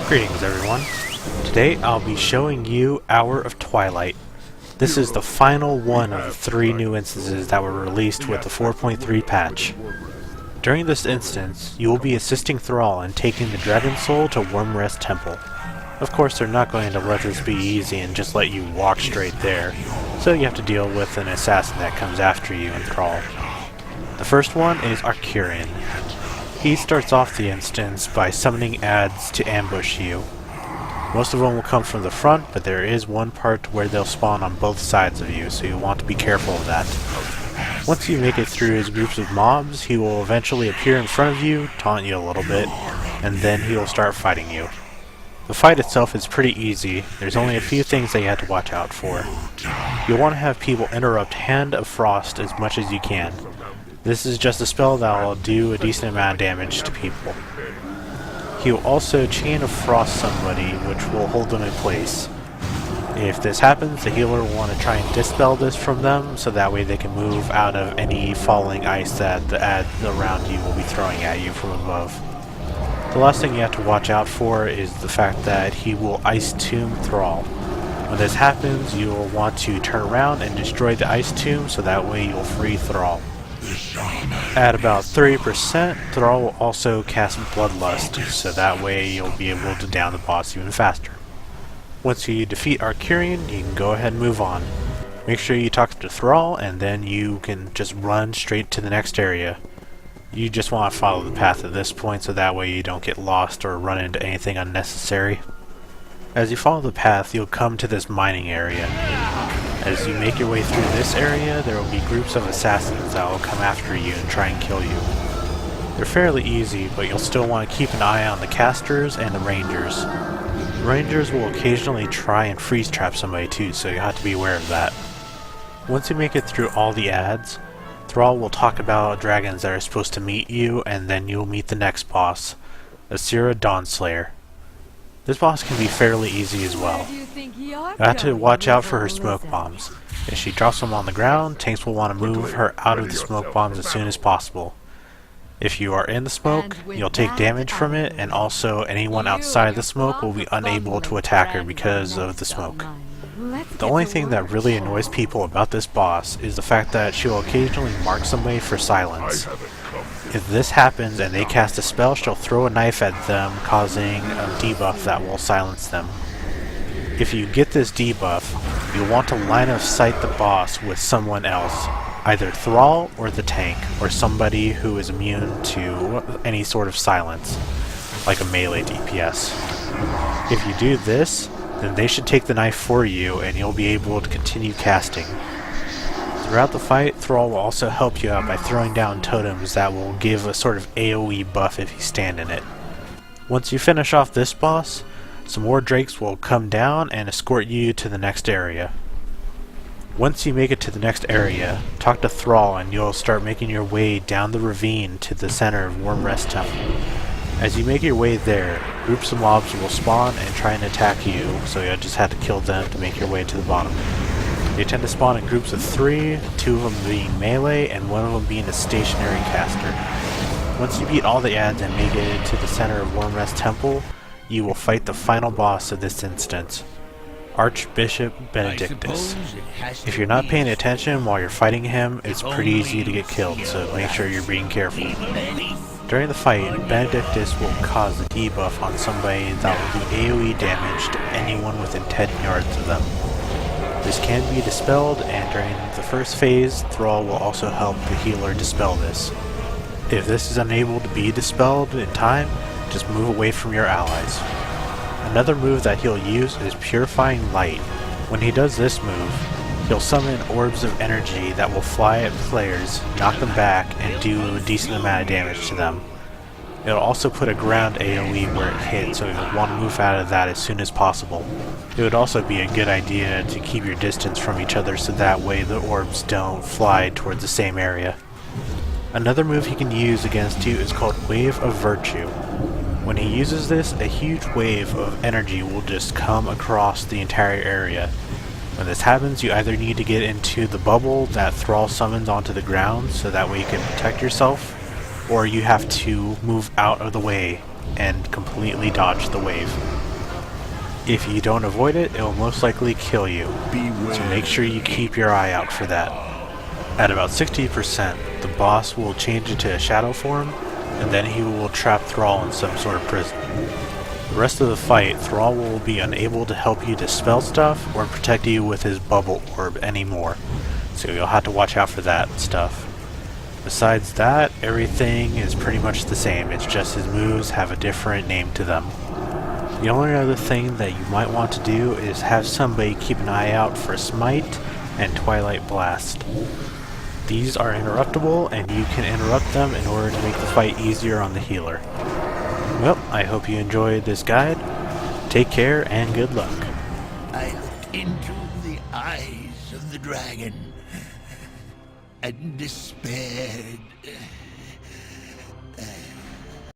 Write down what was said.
Greetings everyone. Today I'll be showing you Hour of Twilight. This is the final one of the 3 new instances that were released with the 4.3 patch. During this instance, you will be assisting Thrall in taking the Dragon Soul to Wormrest Temple. Of course, they're not going to let this be easy and just let you walk straight there, so you have to deal with an assassin that comes after you in Thrall. The first one is Arcurian. He starts off the instance by summoning adds to ambush you. Most of them will come from the front, but there is one part where they'll spawn on both sides of you, so you want to be careful of that. Once you make it through his groups of mobs, he will eventually appear in front of you, taunt you a little bit, and then he will start fighting you. The fight itself is pretty easy. There's only a few things that you have to watch out for. You'll want to have people interrupt Hand of Frost as much as you can. This is just a spell that will do a decent amount of damage to people. He will also Chain of Frost somebody, which will hold them in place. If this happens, the healer will want to try and dispel this from them, so that way they can move out of any falling ice that the adds around you will be throwing at you from above. The last thing you have to watch out for is the fact that he will Ice Tomb Thrall. When this happens, you will want to turn around and destroy the Ice Tomb, so that way you'll free Thrall. At about 30%, Thrall will also cast Bloodlust, so that way you'll be able to down the boss even faster. Once you defeat Arcurian, you can go ahead and move on. Make sure you talk to Thrall, and then you can just run straight to the next area. You just want to follow the path at this point, so that way you don't get lost or run into anything unnecessary. As you follow the path, you'll come to this mining area. As you make your way through this area, there will be groups of assassins that will come after you and try and kill you. They're fairly easy, but you'll still want to keep an eye on the casters and the rangers. The rangers will occasionally try and freeze trap somebody too, so you have to be aware of that. Once you make it through all the adds, Thrall will talk about dragons that are supposed to meet you, and then you'll meet the next boss, Asura Dawnslayer. This boss can be fairly easy as well. You have to watch out for her smoke bombs. If she drops them on the ground, tanks will want to move her out of the smoke bombs as soon as possible. If you are in the smoke, you'll take damage from it, and also anyone outside the smoke will be unable to attack her because of the smoke. The only thing that really annoys people about this boss is the fact that she will occasionally mark somebody for silence. If this happens and they cast a spell, she'll throw a knife at them, causing a debuff that will silence them. If you get this debuff, you'll want to line of sight the boss with someone else, either Thrall or the tank, or somebody who is immune to any sort of silence, like a melee DPS. If you do this, then they should take the knife for you and you'll be able to continue casting. Throughout the fight, Thrall will also help you out by throwing down totems that will give a sort of AoE buff if you stand in it. Once you finish off this boss, some more drakes will come down and escort you to the next area. Once you make it to the next area, talk to Thrall and you'll start making your way down the ravine to the center of Wormrest Temple. As you make your way there, groups of mobs will spawn and try and attack you, so you'll just have to kill them to make your way to the bottom. They tend to spawn in groups of 3, 2 of them being melee, and 1 of them being a stationary caster. Once you beat all the adds and make it to the center of Wormrest Temple, you will fight the final boss of this instance, Archbishop Benedictus. If you're not paying attention while you're fighting him, it's pretty easy to get killed, so make sure you're being careful. During the fight, Benedictus will cause a debuff on somebody that will do AoE damage to anyone within 10 yards of them. This can be dispelled, and during the first phase, Thrall will also help the healer dispel this. If this is unable to be dispelled in time, just move away from your allies. Another move that he'll use is Purifying Light. When he does this move, he'll summon orbs of energy that will fly at players, knock them back, and do a decent amount of damage to them. It'll also put a ground AoE where it hits, so you'll want to move out of that as soon as possible. It would also be a good idea to keep your distance from each other so that way the orbs don't fly towards the same area. Another move he can use against you is called Wave of Virtue. When he uses this, a huge wave of energy will just come across the entire area. When this happens, you either need to get into the bubble that Thrall summons onto the ground so that way you can protect yourself, or you have to move out of the way and completely dodge the wave. If you don't avoid it, it will most likely kill you, so make sure you keep your eye out for that. At about 60%, the boss will change into a shadow form, and then he will trap Thrall in some sort of prison. The rest of the fight, Thrall will be unable to help you dispel stuff or protect you with his bubble orb anymore, so you'll have to watch out for that stuff. Besides that, everything is pretty much the same, it's just his moves have a different name to them. The only other thing that you might want to do is have somebody keep an eye out for Smite and Twilight Blast. These are interruptible, and you can interrupt them in order to make the fight easier on the healer. Well, I hope you enjoyed this guide. Take care and good luck. I looked into the eyes of the dragon and despaired.